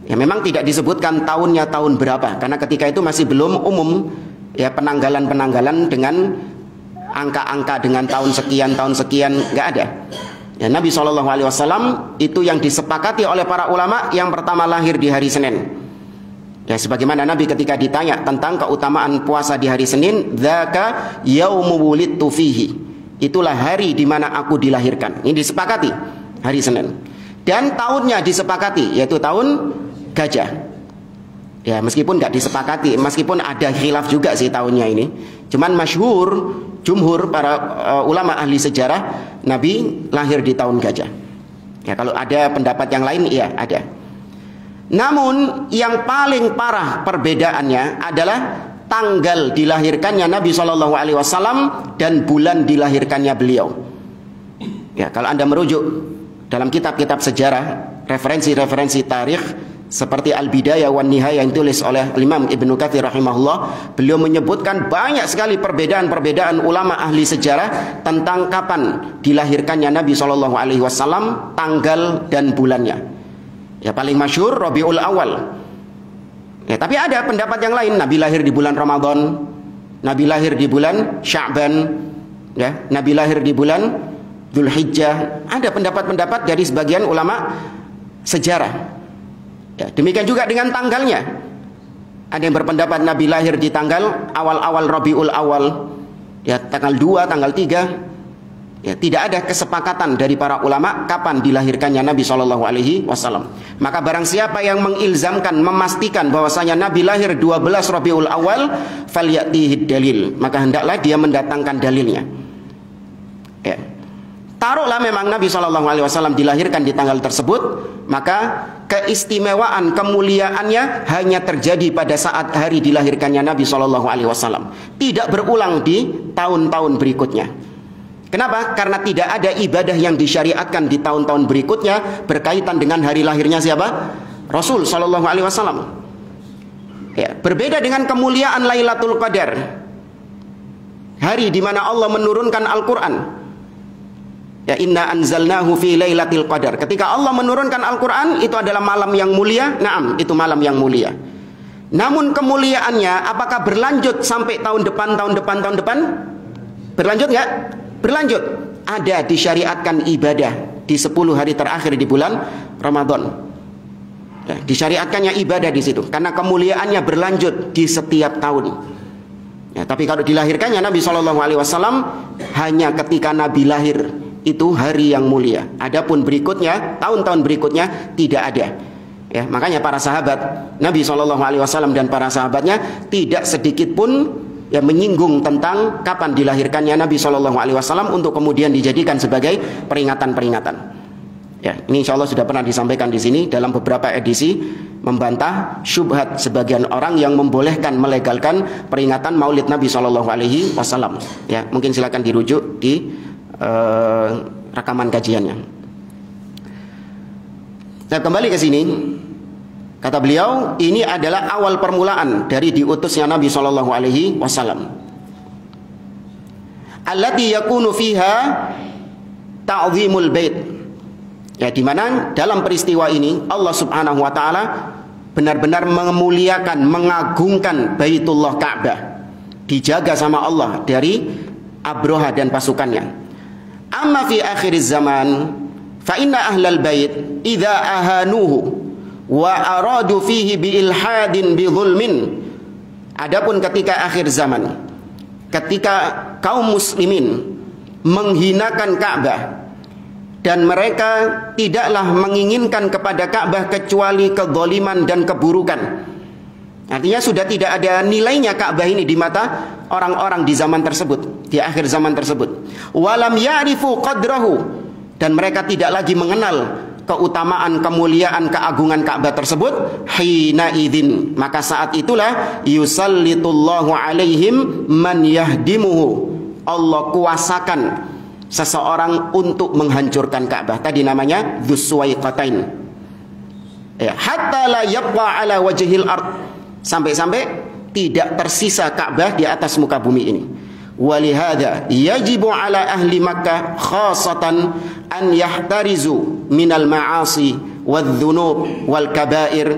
Ya memang tidak disebutkan tahunnya tahun berapa, karena ketika itu masih belum umum ya penanggalan-penanggalan dengan angka-angka dengan tahun sekian nggak ada. Ya, Nabi SAW itu yang disepakati oleh para ulama yang pertama lahir di hari Senin. Ya sebagaimana Nabi ketika ditanya tentang keutamaan puasa di hari Senin, dzaka yaumu wulidtu fihi. Itulah hari di mana aku dilahirkan. Ini disepakati hari Senin. Dan tahunnya disepakati yaitu tahun gajah. Ya meskipun nggak disepakati, meskipun ada khilaf juga sih tahunnya ini. Cuman masyhur, jumhur para ulama ahli sejarah, Nabi lahir di tahun gajah. Ya kalau ada pendapat yang lain, iya ada. Namun yang paling parah perbedaannya adalah tanggal dilahirkannya Nabi SAW dan bulan dilahirkannya beliau. Ya kalau Anda merujuk dalam kitab-kitab sejarah, referensi-referensi tarikh seperti Al-Bidayah wan Nihayah yang ditulis oleh Imam Ibnu Katsir rahimahullah, beliau menyebutkan banyak sekali perbedaan-perbedaan ulama ahli sejarah tentang kapan dilahirkannya Nabi SAW, tanggal dan bulannya. Ya paling masyhur Rabiul Awal. Ya tapi ada pendapat yang lain, Nabi lahir di bulan Ramadan, Nabi lahir di bulan Sya'ban, ya, Nabi lahir di bulan Dzulhijjah. Ada pendapat-pendapat dari sebagian ulama sejarah. Ya, demikian juga dengan tanggalnya. Ada yang berpendapat Nabi lahir di tanggal awal-awal Rabiul Awal, ya tanggal 2, tanggal 3. Ya, tidak ada kesepakatan dari para ulama kapan dilahirkannya Nabi SAW. Maka barang siapa yang mengilzamkan, memastikan bahwasanya Nabi lahir 12 Rabiul Awal, falyatihi dalil, maka hendaklah dia mendatangkan dalilnya. Ya. Taruhlah memang Nabi SAW dilahirkan di tanggal tersebut, maka keistimewaan, kemuliaannya hanya terjadi pada saat hari dilahirkannya Nabi SAW. Tidak berulang di tahun-tahun berikutnya. Kenapa? Karena tidak ada ibadah yang disyariatkan di tahun-tahun berikutnya berkaitan dengan hari lahirnya siapa? Rasul SAW. Ya, berbeda dengan kemuliaan Lailatul Qadar, hari di mana Allah menurunkan Al-Quran. Ya inna anzalnahu fi lailatul qadar. Ketika Allah menurunkan Al-Quran, itu adalah malam yang mulia. Naam, itu malam yang mulia. Namun kemuliaannya apakah berlanjut sampai tahun depan? Berlanjut nggak? Berlanjut. Ada disyariatkan ibadah di 10 hari terakhir di bulan Ramadan. Ya, disyariatkannya ibadah di situ karena kemuliaannya berlanjut di setiap tahun. Ya, tapi kalau dilahirkannya Nabi SAW hanya ketika Nabi lahir, itu hari yang mulia. Adapun berikutnya, tahun-tahun berikutnya tidak ada. Ya, makanya para sahabat Nabi SAW dan para sahabatnya tidak sedikit pun ya menyinggung tentang kapan dilahirkannya Nabi SAW untuk kemudian dijadikan sebagai peringatan-peringatan. Ya, ini insya Allah sudah pernah disampaikan di sini dalam beberapa edisi, membantah syubhat sebagian orang yang membolehkan melegalkan peringatan Maulid Nabi SAW. Ya, mungkin silakan dirujuk di rekaman kajiannya. Nah, kembali ke sini, kata beliau, ini adalah awal permulaan dari diutusnya Nabi SAW. Allati yakunu fiha ta'zimul bait. Ya, di mana dalam peristiwa ini Allah Subhanahu wa taala benar-benar memuliakan, mengagungkan Baitullah Ka'bah. Dijaga sama Allah dari Abroha dan pasukannya. Amma fi akhir zaman fa inna ahlal bait idza ahanuhu wa aradu fihi bi ilhadin bi zulmin Adapun ketika akhir zaman, ketika kaum muslimin menghinakan Ka'bah dan mereka tidaklah menginginkan kepada Ka'bah kecuali kezaliman dan keburukan. Artinya sudah tidak ada nilainya Ka'bah ini di mata orang-orang di zaman tersebut, di akhir zaman tersebut. Walam ya'rifu qadrahu, dan mereka tidak lagi mengenal keutamaan, kemuliaan, keagungan Ka'bah tersebut. Hina idzin, maka saat itulah yusallitullahu alaihim man yahdimuhu, Allah kuasakan seseorang untuk menghancurkan Ka'bah. Tadi namanya dzussuwaiqatain. Hatta la yabqa ala wajhil ard, sampai-sampai tidak tersisa Ka'bah di atas muka bumi ini. Walihada yajibu ala ahli Makkah khasatan an yahtarizu minal ma'asi wadh-dhunub wal kabair.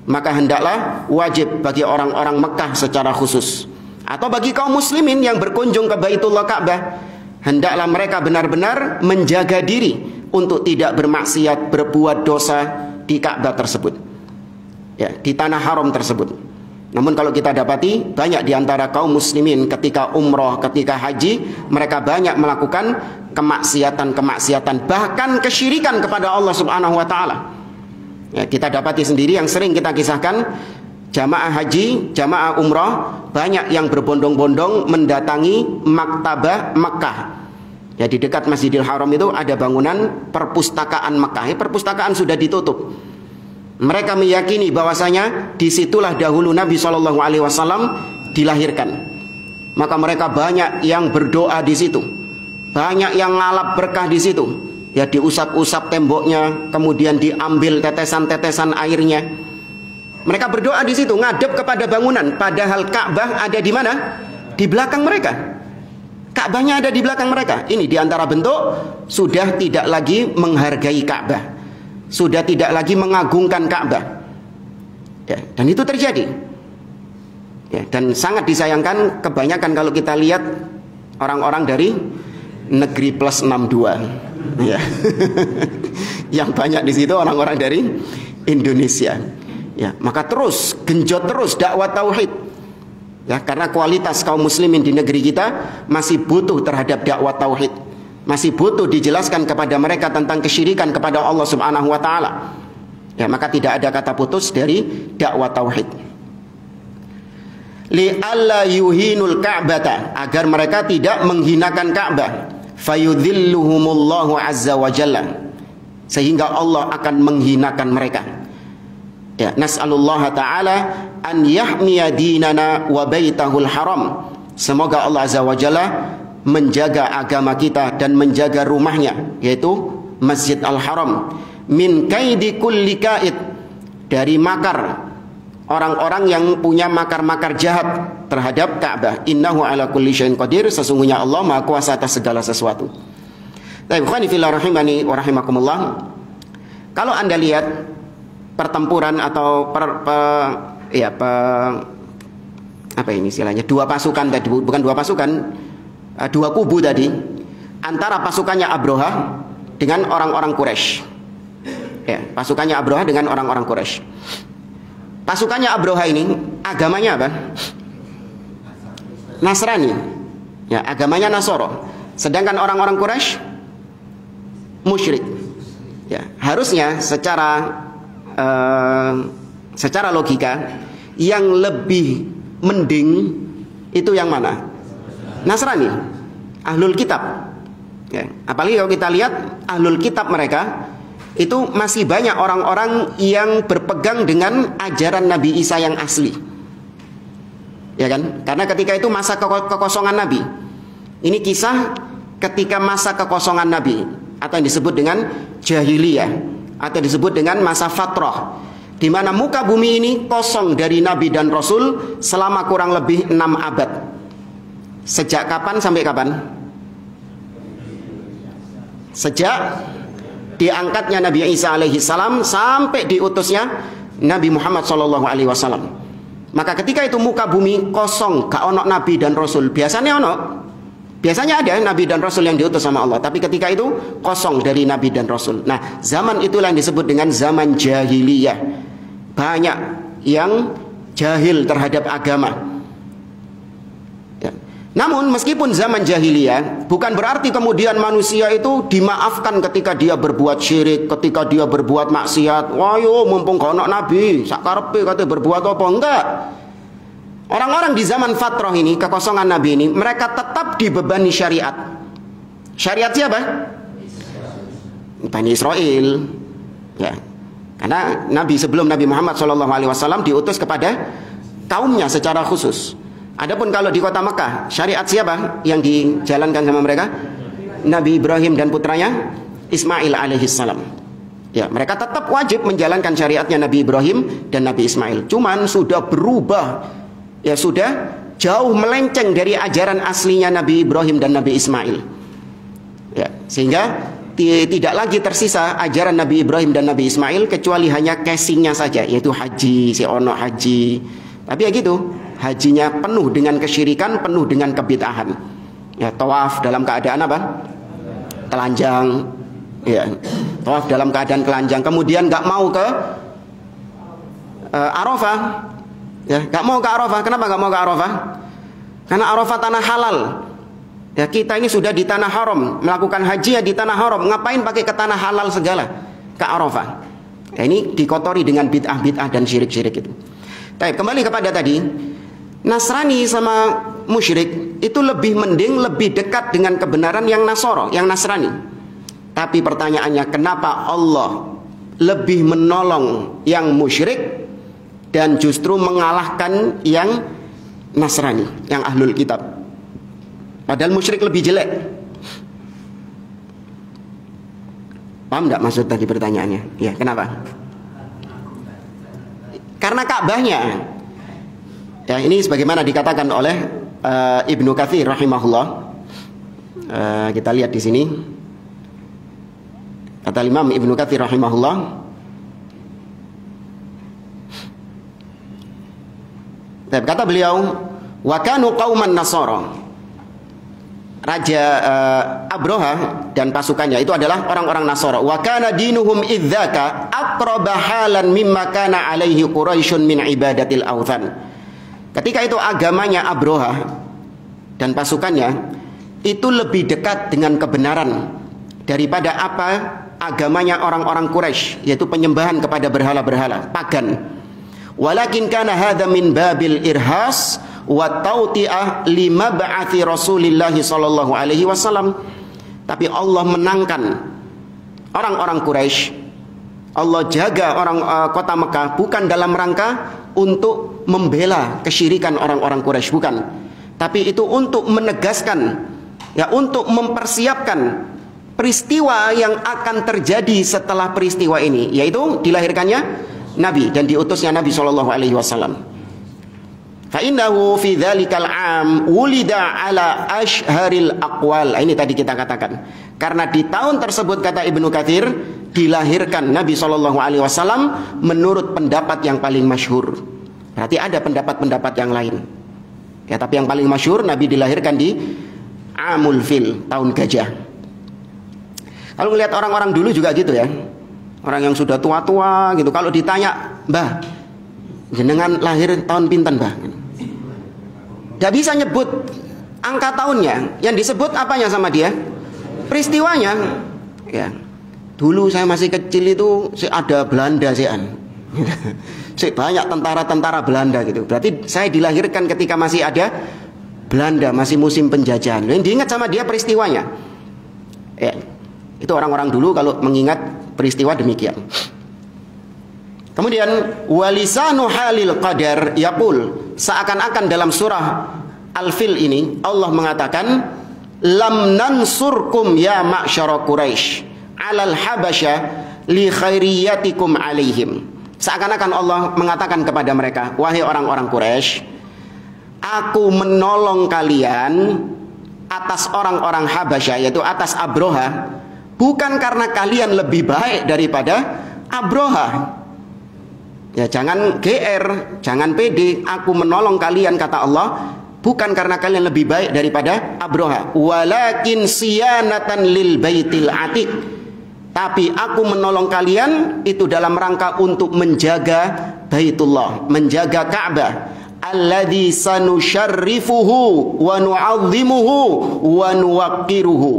Maka hendaklah wajib bagi orang-orang Mekah secara khusus, atau bagi kaum muslimin yang berkunjung ke Baitullah Ka'bah, hendaklah mereka benar-benar menjaga diri untuk tidak bermaksiat, berbuat dosa di Ka'bah tersebut, ya, di tanah haram tersebut. Namun kalau kita dapati banyak di antara kaum muslimin ketika umroh, ketika haji, mereka banyak melakukan kemaksiatan-kemaksiatan, bahkan kesyirikan kepada Allah Subhanahu wa taala. Ya, kita dapati sendiri yang sering kita kisahkan, jamaah haji, jamaah umroh banyak yang berbondong-bondong mendatangi maktabah Mekah. Ya, di dekat Masjidil Haram itu ada bangunan perpustakaan Mekah. Perpustakaan sudah ditutup. Mereka meyakini bahwasanya disitulah dahulu Nabi SAW dilahirkan. Maka mereka banyak yang berdoa di situ, banyak yang ngalap berkah di situ. Ya, diusap-usap temboknya, kemudian diambil tetesan-tetesan airnya. Mereka berdoa di situ, ngadep kepada bangunan. Padahal Ka'bah ada di mana? Di belakang mereka. Ka'bahnya ada di belakang mereka. Ini diantara bentuk sudah tidak lagi menghargai Ka'bah, sudah tidak lagi mengagungkan Ka'bah, ya, dan itu terjadi, ya, dan sangat disayangkan. Kebanyakan kalau kita lihat orang-orang dari negeri plus 62, ya. Yang banyak di situ orang-orang dari Indonesia, ya. Maka terus genjot terus dakwah tauhid, ya, karena kualitas kaum muslimin di negeri kita masih butuh terhadap dakwah tauhid, masih butuh dijelaskan kepada mereka tentang kesyirikan kepada Allah Subhanahu wa taala. Ya, maka tidak ada kata putus dari dakwah tauhid. Li alla yuhinul ka'bata, agar mereka tidak menghinakan Ka'bah. Fayudhilluhumullahu azza wa jalla, sehingga Allah akan menghinakan mereka. Ya, nas'alullah ta'ala an yahmiya dinana wa baitahul haram. Semoga Allah azza wa jalla menjaga agama kita dan menjaga rumahnya, yaitu Masjid Al-Haram, min kaidi kulli kaid, dari makar orang-orang yang punya makar-makar jahat terhadap Ka'bah. Innahu ala kulli syai'in qadir, sesungguhnya Allah Maha Kuasa atas segala sesuatu. Baik, ikhwani fillah rahimani wa rahimakumullah. Kalau Anda lihat pertempuran atau apa ini istilahnya, dua pasukan tadi, bukan dua pasukan, dua kubu tadi, antara pasukannya Abroha dengan orang-orang Quraisy. Ya, pasukannya Abroha dengan orang-orang Quraisy. Pasukannya Abroha ini agamanya apa? Nasrani. Ya, agamanya Nasoro. Sedangkan orang-orang Quraisy musyrik. Ya, harusnya secara logika yang lebih mending itu yang mana? Nasrani, Ahlul Kitab, ya. Apalagi kalau kita lihat Ahlul Kitab mereka itu masih banyak orang-orang yang berpegang dengan ajaran Nabi Isa yang asli, ya kan? Karena ketika itu masa kekosongan Nabi. Ini kisah ketika masa kekosongan Nabi, atau yang disebut dengan jahiliyah, atau disebut dengan masa fatrah, di mana muka bumi ini kosong dari Nabi dan Rasul selama kurang lebih 6 abad. Sejak kapan sampai kapan? Sejak diangkatnya Nabi Isa alaihi salam sampai diutusnya Nabi Muhammad sallallahu alaihi wasallam. Maka ketika itu muka bumi kosong, gak ono Nabi dan Rasul. Biasanya ada Nabi dan Rasul yang diutus sama Allah, tapi ketika itu kosong dari Nabi dan Rasul. Nah, zaman itulah yang disebut dengan zaman jahiliyah. Banyak yang jahil terhadap agama. Ya. Namun meskipun zaman jahiliyah, bukan berarti kemudian manusia itu dimaafkan ketika dia berbuat syirik, ketika dia berbuat maksiat. Wah yo, mumpung kono nabi, sakarepe kate berbuat apa, enggak. Orang-orang di zaman fatrah ini, kekosongan nabi ini, mereka tetap dibebani syariat. Syariat siapa? Bani Israel. Ya. Karena nabi sebelum Nabi Muhammad SAW diutus kepada kaumnya secara khusus. Adapun kalau di kota Mekah, syariat siapa yang dijalankan sama mereka? Nabi Ibrahim dan putranya Ismail alaihissalam. Ya, mereka tetap wajib menjalankan syariatnya Nabi Ibrahim dan Nabi Ismail. Cuman sudah berubah, ya sudah jauh melenceng dari ajaran aslinya Nabi Ibrahim dan Nabi Ismail. Ya, sehingga tidak lagi tersisa ajaran Nabi Ibrahim dan Nabi Ismail kecuali hanya casingnya saja, yaitu haji, si ono haji. Tapi ya gitu, hajinya penuh dengan kesyirikan, penuh dengan kebid'ahan. Ya, tawaf dalam keadaan apa? Telanjang. Ya, tawaf dalam keadaan telanjang. Kemudian nggak mau ke Arafah. Ya, nggak mau ke Arafah. Kenapa nggak mau ke Arafah? Karena Arafah tanah halal. Ya, kita ini sudah di tanah haram, melakukan haji ya di tanah haram. Ngapain pakai ke tanah halal segala? Ke Arafah. Ya, ini dikotori dengan bid'ah-bid'ah dan syirik-syirik itu. Baik, kembali kepada tadi, Nasrani sama musyrik itu lebih mending, lebih dekat dengan kebenaran yang Nasoro, yang Nasrani. Tapi pertanyaannya, kenapa Allah lebih menolong yang musyrik dan justru mengalahkan yang Nasrani, yang ahlul kitab? Padahal musyrik lebih jelek. Paham enggak maksud tadi pertanyaannya? Ya, kenapa? Karena Ka'bahnya. Ya, ini sebagaimana dikatakan oleh Ibnu Katsir rahimahullah. Kita lihat di sini. Kata Imam Ibnu Katsir rahimahullah, kata beliau, wa kanu qauman nasara. Raja Abroha dan pasukannya itu adalah orang-orang Nasara. Wa kana dinuhum idzaka aqraba halan mimma kana alaihi Quraisyun min ibadatil authan. Ketika itu agamanya Abroha dan pasukannya itu lebih dekat dengan kebenaran daripada apa agamanya orang-orang Quraisy, yaitu penyembahan kepada berhala-berhala pagan. Walakin kana hadza min babil irhas wa tauti'ah lima ba'athi Rasulillah sallallahu alaihi wasallam. Tapi Allah menangkan orang-orang Quraisy. Allah jaga orang kota Mekah bukan dalam rangka untuk membela kesyirikan orang-orang Quraisy, bukan. Tapi itu untuk menegaskan, ya, untuk mempersiapkan peristiwa yang akan terjadi setelah peristiwa ini, yaitu dilahirkannya Nabi dan diutusnya Nabi sallallahu alaihi wasallam. Fa innahu fi dzalikal 'am wulida ala ashharil aqwal. Ini tadi kita katakan. Karena di tahun tersebut, kata Ibnu Katsir, dilahirkan Nabi sallallahu alaihi wasallam menurut pendapat yang paling masyhur. Berarti ada pendapat-pendapat yang lain. Ya, tapi yang paling masyhur Nabi dilahirkan di Amul Fil, tahun gajah. Kalau melihat orang-orang dulu juga gitu ya. Orang yang sudah tua-tua gitu, kalau ditanya, "Mbah, jenengan lahir tahun pinten, Mbah?" Tidak bisa nyebut angka tahunnya. Yang disebut apanya sama dia? Peristiwanya. Ya. Dulu saya masih kecil itu ada Belanda sean. Banyak tentara-tentara Belanda gitu. Berarti saya dilahirkan ketika masih ada Belanda, masih musim penjajahan. Yang diingat sama dia peristiwanya. Ya. Itu orang-orang dulu kalau mengingat peristiwa demikian. Kemudian walisanu halil qadar yaqul, seakan-akan dalam surah Al-Fil ini Allah mengatakan lam nansurkum ya ma'syara Quraisy 'alal habasya li khairiyatikum 'alaihim. Seakan-akan Allah mengatakan kepada mereka, wahai orang-orang Quraisy, aku menolong kalian atas orang-orang Habasyah, yaitu atas Abroha, bukan karena kalian lebih baik daripada Abroha. Ya, jangan GR, jangan pede. Aku menolong kalian, kata Allah, bukan karena kalian lebih baik daripada Abroha. Walakin siyanatan lil baitil atiq. Tapi aku menolong kalian itu dalam rangka untuk menjaga Baitullah, menjaga Ka'bah. Alladzi sanusyarrifuhu wa nu'azzimuhu wa nuwaqqiruhu,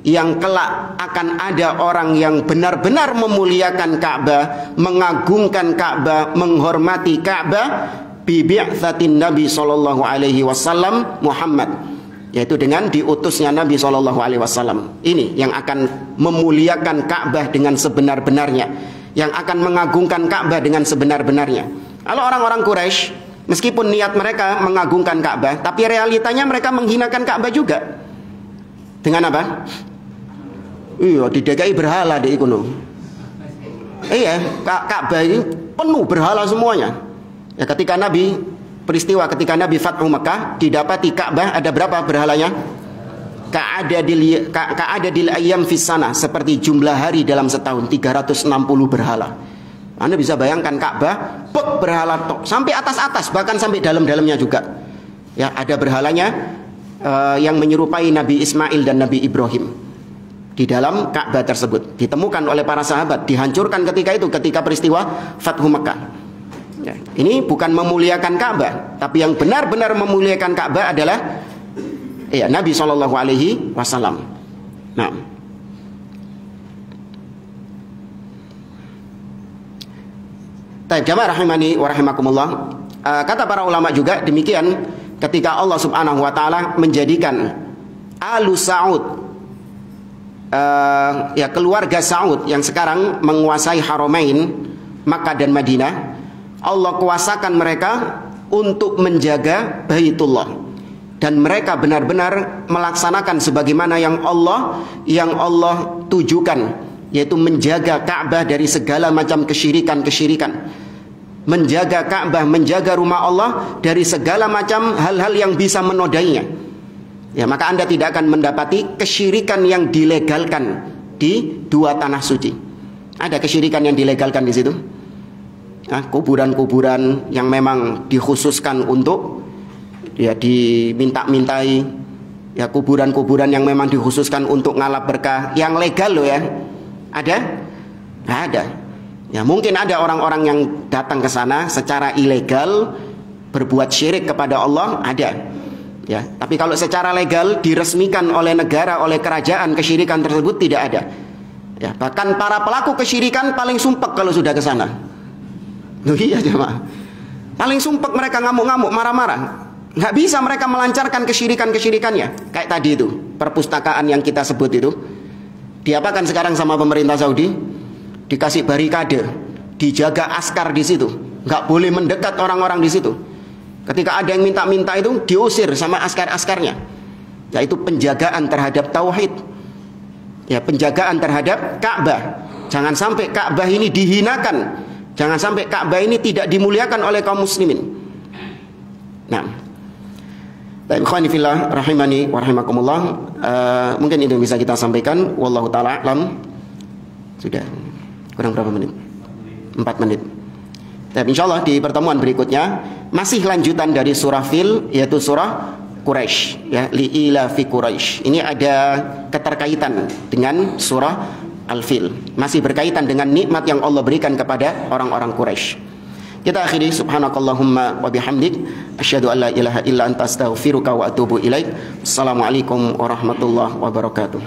yang kelak akan ada orang yang benar-benar memuliakan Ka'bah, mengagungkan Ka'bah, menghormati Ka'bah, bi bi'tsatin Nabi sallallahu alaihi wasallam Muhammad, yaitu dengan diutusnya Nabi sallallahu alaihi wasallam. Ini yang akan memuliakan Ka'bah dengan sebenar-benarnya, yang akan mengagungkan Ka'bah dengan sebenar-benarnya. Kalau orang-orang Quraisy, meskipun niat mereka mengagungkan Ka'bah, tapi realitanya mereka menghinakan Ka'bah juga. Dengan apa? Iya, di DKI berhala di ikono. Iya, Ka'bah ini penuh berhala semuanya. Ya, ketika ketika Nabi Fathu Mekah, didapati Ka'bah ada berapa berhalanya? Ka'adadil ayyam fis sana, seperti jumlah hari dalam setahun, 360 berhala. Anda bisa bayangkan Ka'bah, berhala tok, sampai atas-atas, bahkan sampai dalam-dalamnya juga. Ya, ada berhalanya yang menyerupai Nabi Ismail dan Nabi Ibrahim di dalam Ka'bah tersebut. Ditemukan oleh para sahabat, dihancurkan ketika peristiwa Fathu Mekah. Ya, ini bukan memuliakan Ka'bah, tapi yang benar-benar memuliakan Ka'bah adalah Nabi Shallallahu Alaihi Wasallam. Nah, jamaah rahimani wa rahimakumullah. Kata para ulama juga demikian ketika Allah Subhanahu wa taala menjadikan Alu Sa'ud, keluarga Sa'ud yang sekarang menguasai Haramain Makkah dan Madinah, Allah kuasakan mereka untuk menjaga Baitullah, dan mereka benar-benar melaksanakan sebagaimana yang Allah tujukan, yaitu menjaga Ka'bah dari segala macam kesyirikan-kesyirikan, menjaga Ka'bah, menjaga rumah Allah dari segala macam hal-hal yang bisa menodainya. Ya, maka Anda tidak akan mendapati kesyirikan yang dilegalkan di dua tanah suci. Ada kesyirikan yang dilegalkan di situ. Kuburan-kuburan yang memang dikhususkan untuk diminta-mintai, ya, kuburan-kuburan yang memang dikhususkan untuk ngalap berkah, yang legal loh ya. Ada? Nggak ada. Ya, mungkin ada orang-orang yang datang ke sana secara ilegal berbuat syirik kepada Allah, ada. Ya, tapi kalau secara legal diresmikan oleh negara, oleh kerajaan, kesyirikan tersebut tidak ada. Ya, bahkan para pelaku kesyirikan paling sumpek kalau sudah ke sana. Loh iya jemaah. Paling sumpek mereka, ngamuk-ngamuk, marah-marah. Nggak bisa mereka melancarkan kesyirikan-kesyirikannya. Kayak tadi itu, perpustakaan yang kita sebut itu. Diapakan sekarang sama pemerintah Saudi? Dikasih barikade, dijaga askar di situ, nggak boleh mendekat orang-orang di situ. Ketika ada yang minta-minta itu diusir sama askar-askarnya. Yaitu penjagaan terhadap tauhid, ya, penjagaan terhadap Ka'bah. Jangan sampai Ka'bah ini dihinakan, jangan sampai Ka'bah ini tidak dimuliakan oleh kaum muslimin. Nah, baik, ikhwani fillah rahimani wa rahimakumullah. Mungkin itu yang bisa kita sampaikan. Wallahu taala alam. Sudah kurang berapa menit? 4 menit. Dan insyaallah di pertemuan berikutnya masih lanjutan dari surah Fil, yaitu surah Quraisy, ya, li'ila fi Quraisy. Ini ada keterkaitan dengan surah Al-Fil, masih berkaitan dengan nikmat yang Allah berikan kepada orang-orang Quraisy. Kita akhiri, subhanakallahumma wa bihamdik, asyhadu an la ilaha illa anta astaghfiruka wa atubu ilaik. Assalamualaikum warahmatullahi wabarakatuh.